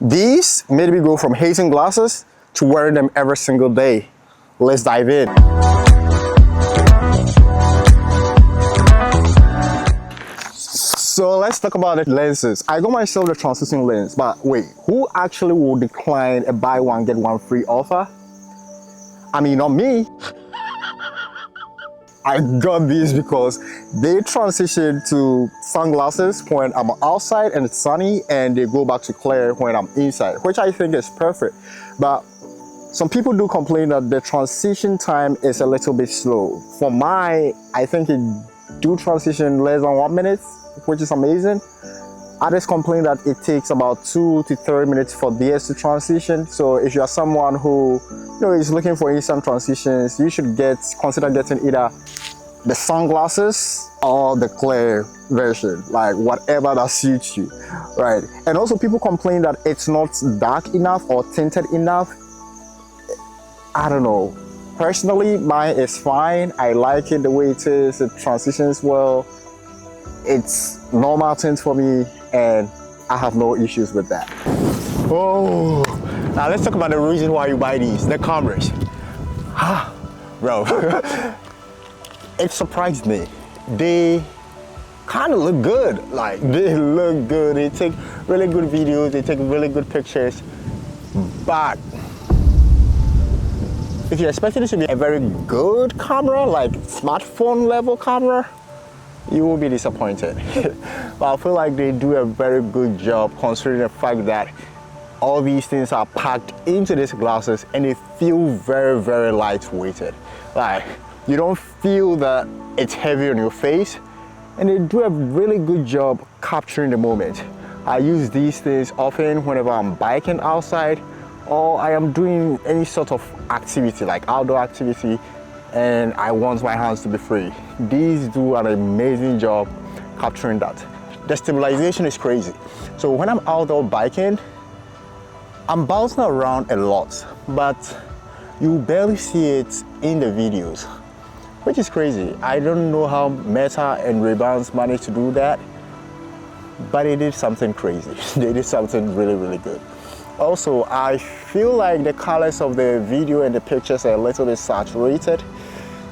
These made me go from hating glasses to wearing them every single day. Let's dive in. So let's talk about the lenses. I got myself the transition lens, but wait, who actually will decline a buy one get one free offer? I mean, not me. I got these because they transition to sunglasses when I'm outside and it's sunny, and they go back to clear when I'm inside, which I think is perfect. But some people do complain that the transition time is a little bit slow. For mine, I think it do transition less than 1 minute, which is amazing. Others complain that it takes about 2 to 3 minutes for theirs to transition. So if you are someone who is looking for instant transitions, you should consider getting either the sunglasses or the clear version, like whatever that suits you, right? And also people complain that it's not dark enough or tinted enough. I don't know. Personally, mine is fine. I like it the way it is. It transitions well. It's normal tint for me, and I have no issues with that. Oh, now let's talk about the reason why you buy these, the cameras. Bro, it surprised me. They kind of look good. Like, they look good. They take really good videos. They take really good pictures. But if you're expecting it to be a very good camera, like smartphone level camera, you will be disappointed. But I feel like they do a very good job considering the fact that all these things are packed into these glasses and they feel very, very lightweighted. Like, you don't feel that it's heavy on your face, and they do a really good job capturing the moment. I use these things often whenever I'm biking outside or I am doing any sort of activity, like outdoor activity, and I want my hands to be free. These do an amazing job capturing that. The stabilization is crazy. So when I'm outdoor biking, I'm bouncing around a lot, but you barely see it in the videos, which is crazy. I don't know how Meta and Ray-Bans managed to do that, but they did something crazy. They did something really, really good. Also, I feel like the colors of the video and the pictures are a little bit saturated.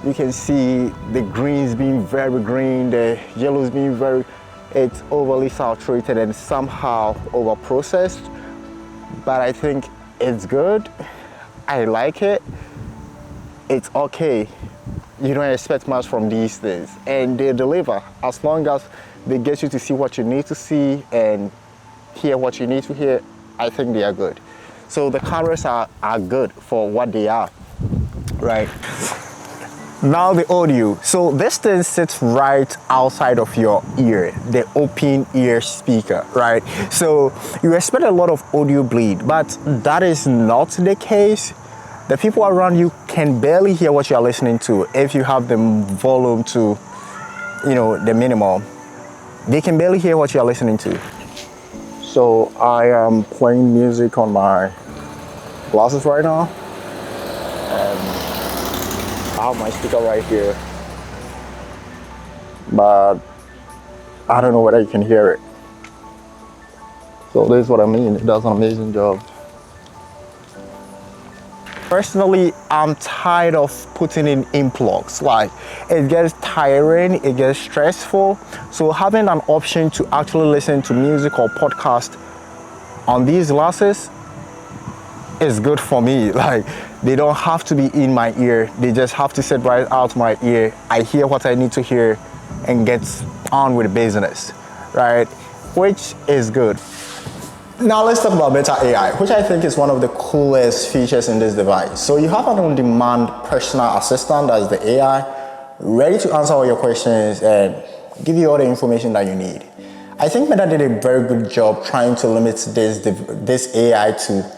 You can see the greens being very green, the yellows being it's overly saturated and somehow over processed. But I think it's good. I like it. It's okay. You don't expect much from these things, and they deliver as long as they get you to see what you need to see and hear what you need to hear. I think they are good. So the cameras are good for what they are, right? Now the audio. So this thing sits right outside of your ear, the open ear speaker, right? So you expect a lot of audio bleed, but that is not the case. The people around you can barely hear what you are listening to if you have the volume to, the minimum. They can barely hear what you are listening to. So I am playing music on my glasses right now, and I have my speaker right here, but I don't know whether you can hear it. So this is what I mean. It does an amazing job. Personally, I'm tired of putting in plugs. Like, it gets tiring, it gets stressful. So having an option to actually listen to music or podcast on these glasses is good for me. Like, they don't have to be in my ear. They just have to sit right out my ear. I hear what I need to hear and get on with the business, right? Which is good. Now let's talk about metaai, which I think is one of the coolest features in this device. So you have an on-demand personal assistant, that's the AI, ready to answer all your questions and give you all the information that you need. I think Meta did a very good job trying to limit this AI to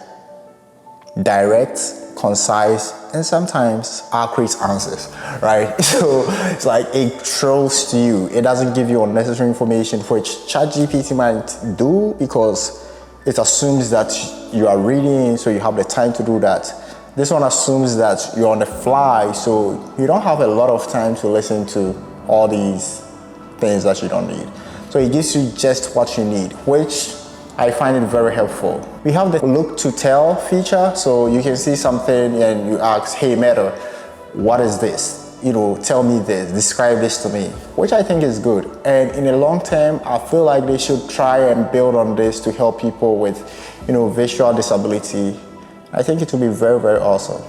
direct, concise, and sometimes accurate answers, right? So it's like it throws to you. It doesn't give you unnecessary information, which ChatGPT might do because it assumes that you are reading, so you have the time to do that. This one assumes that you're on the fly, so you don't have a lot of time to listen to all these things that you don't need. So it gives you just what you need, which I find it very helpful. We have the look to tell feature, so you can see something and you ask, hey Meta, what is this? Tell me this, describe this to me, which I think is good. And in the long term, I feel like they should try and build on this to help people with, visual disability. I think it will be very, very awesome.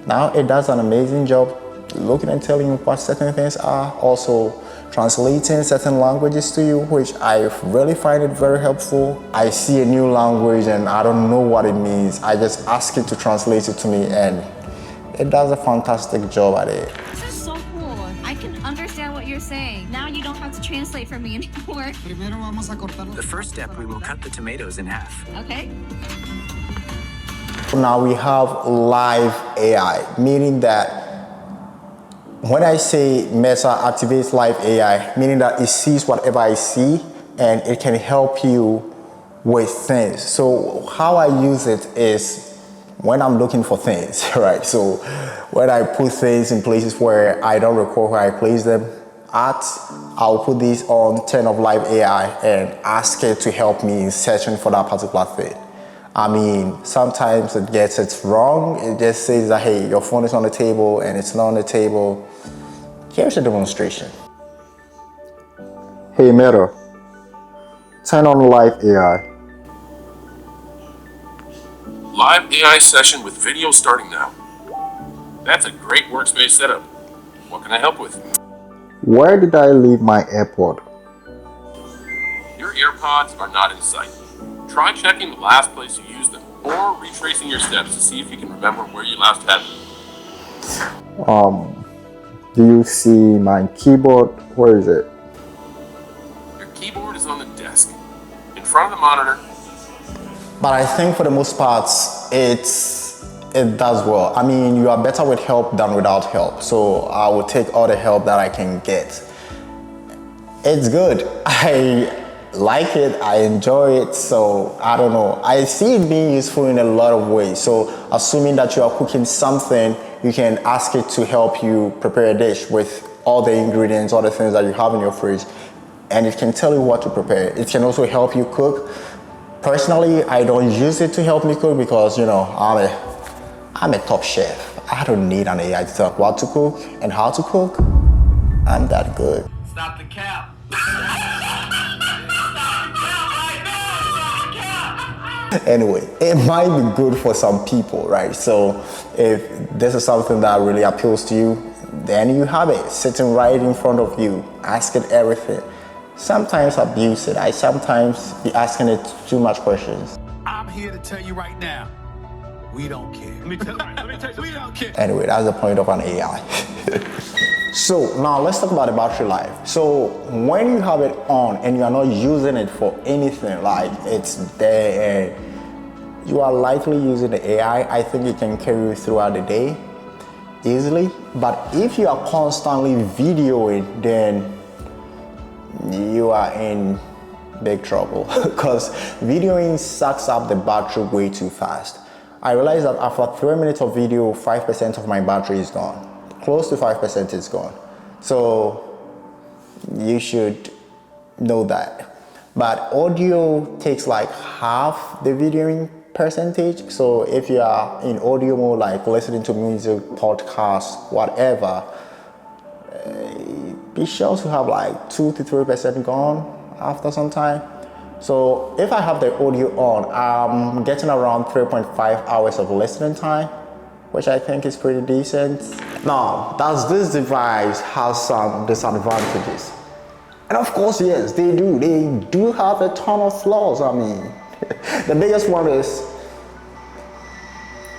Now it does an amazing job looking and telling you what certain things are, also translating certain languages to you, which I really find it very helpful. I see a new language and I don't know what it means. I just ask it to translate it to me and it does a fantastic job at it. This is so cool. I can understand what you're saying. Now you don't have to translate for me anymore. The first step, we will cut the tomatoes in half. Okay. Now we have live AI, meaning that when I say Meta activates live AI, meaning that it sees whatever I see and it can help you with things. So how I use it is when I'm looking for things, right? So when I put things in places where I don't recall where I place them at, I'll put these on, turn off live AI and ask it to help me in searching for that particular thing. I mean, sometimes it gets it wrong. It just says that, hey, your phone is on the table and it's not on the table. Here's a demonstration. Hey Meta, turn on live AI. Live AI session with video starting now. That's a great workspace setup. What can I help with? Where did I leave my AirPod? Your AirPods are not in sight. Try checking the last place you used them or retracing your steps to see if you can remember where you last had them. Do you see my keyboard? Where is it? Your keyboard is on the desk, in front of the monitor. But I think for the most part, it does well. I mean, you are better with help than without help. So I will take all the help that I can get. It's good. I like it, I enjoy it, so I don't know. I see it being useful in a lot of ways. So assuming that you are cooking something, you can ask it to help you prepare a dish with all the ingredients, all the things that you have in your fridge, and it can tell you what to prepare. It can also help you cook. Personally, I don't use it to help me cook because, I'm a top chef. I don't need an AI to tell what to cook and how to cook. I'm that good. Stop the cap. Anyway, it might be good for some people, right? So if this is something that really appeals to you, then you have it sitting right in front of you, ask it everything. Sometimes abuse it. I sometimes be asking it too much questions. I'm here to tell you right now, we don't care. Let me tell you, we don't care. Anyway, that's the point of an AI. So now let's talk about the battery life. So when you have it on and you are not using it for anything, like it's there and you are likely using the AI, I think it can carry you throughout the day easily. But if you are constantly videoing, then you are in big trouble because videoing sucks up the battery way too fast. I realized that after 3 minutes of video, 5% of my battery is gone. Close to 5% is gone. So you should know that. But audio takes like half the videoing percentage. So if you are in audio mode, like listening to music, podcasts, whatever, be sure to have like 2 to 3% gone after some time. So if I have the audio on, I'm getting around 3.5 hours of listening time, which I think is pretty decent. Now, does this device have some disadvantages? And of course, yes, they do. They do have a ton of flaws. I mean, the biggest one is,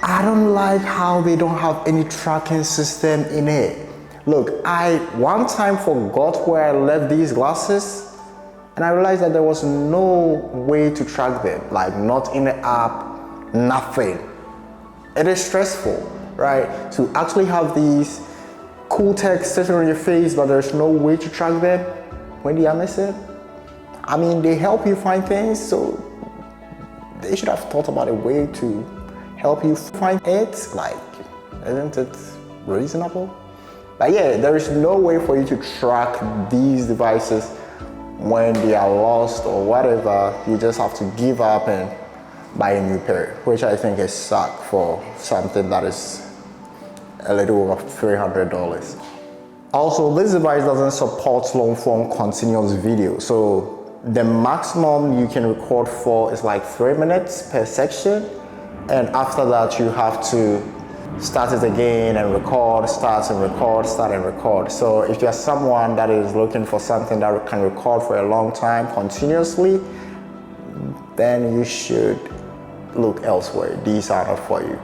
I don't like how they don't have any tracking system in it. Look, I one time forgot where I left these glasses, and I realized that there was no way to track them, like not in the app, nothing. It is stressful, right? To actually have these cool text sitting on your face, but there's no way to track them when you are missing. I mean, they help you find things, so they should have thought about a way to help you find it. Like, isn't it reasonable? But yeah, there is no way for you to track these devices when they are lost or whatever, you just have to give up and buy a new pair, which I think is suck for something that is a little over $300. Also, this device doesn't support long form continuous video, so the maximum you can record for is like 3 minutes per section, and after that you have to start it again and record, start and record, start and record. So if you're someone that is looking for something that can record for a long time continuously, then you should look elsewhere. These are not for you.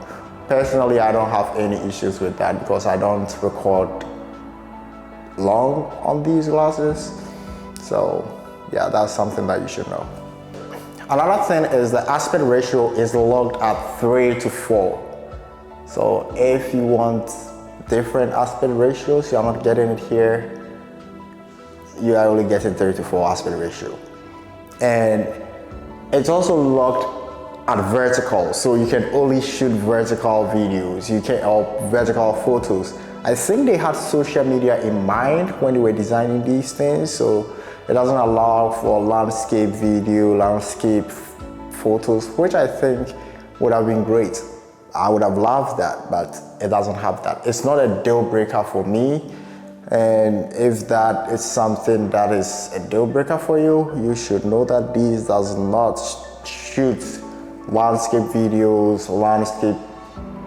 Personally, I don't have any issues with that because I don't record long on these glasses. So yeah, that's something that you should know. Another thing is the aspect ratio is locked at 3:4. So if you want different aspect ratios, you're not getting it here. You are only getting 3:4 aspect ratio. And it's also locked at vertical, so you can only shoot vertical videos, or vertical photos. I think they had social media in mind when they were designing these things, so it doesn't allow for landscape video, landscape photos, which I think would have been great. I would have loved that, but it doesn't have that. It's not a deal breaker for me, and if that is something that is a deal breaker for you, you should know that this does not shoot landscape videos, landscape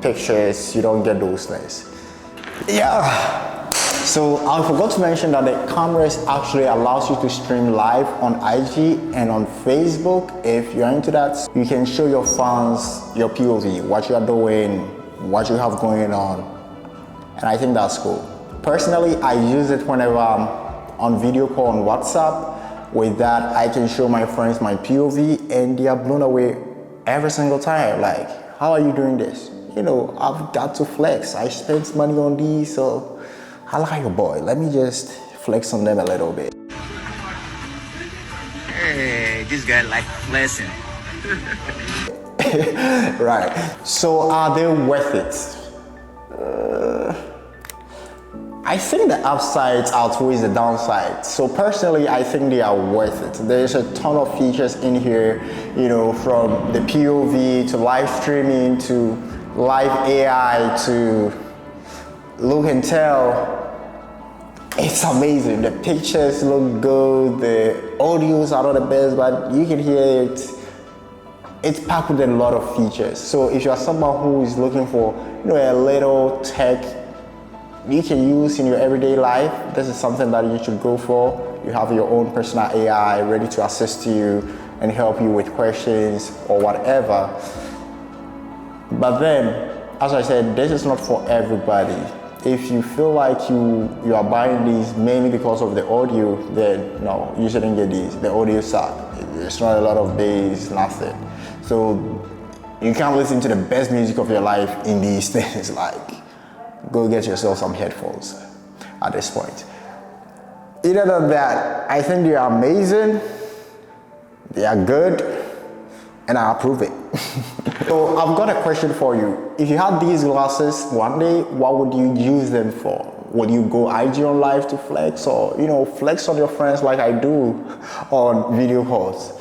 pictures. You don't get those things. Yeah. So I forgot to mention that the camera actually allows you to stream live on IG and on Facebook. If you're into that, you can show your fans your POV, what you are doing, what you have going on. And I think that's cool. Personally, I use it whenever I'm on video call on WhatsApp. With that, I can show my friends my POV and they are blown away every single time. Like, how are you doing this? You know, I've got to flex. I spent money on these, so I like your boy. Let me just flex on them a little bit. Hey, this guy like flexing. Right. So are they worth it? I think the upsides outweighs the downsides. So personally, I think they are worth it. There's a ton of features in here, you know, from the POV to live streaming to live AI to look and tell. It's amazing. The pictures look good. The audios are not the best, but you can hear it. It's packed with a lot of features. So if you're someone who is looking for, you know, a little tech you can use in your everyday life, this is something that you should go for. You have your own personal AI ready to assist you and help you with questions or whatever. But then, as I said, this is not for everybody. If you feel like you are buying these mainly because of the audio, then no, you shouldn't get these. The audio sucks. There's not a lot of bass, nothing. So you can't listen to the best music of your life in these things. Like, go get yourself some headphones at this point. Other than that, I think they are amazing, they are good, and I approve it. So I've got a question for you. If you had these glasses one day, what would you use them for? Would you go IG on live to flex, or, you know, flex on your friends like I do on video calls?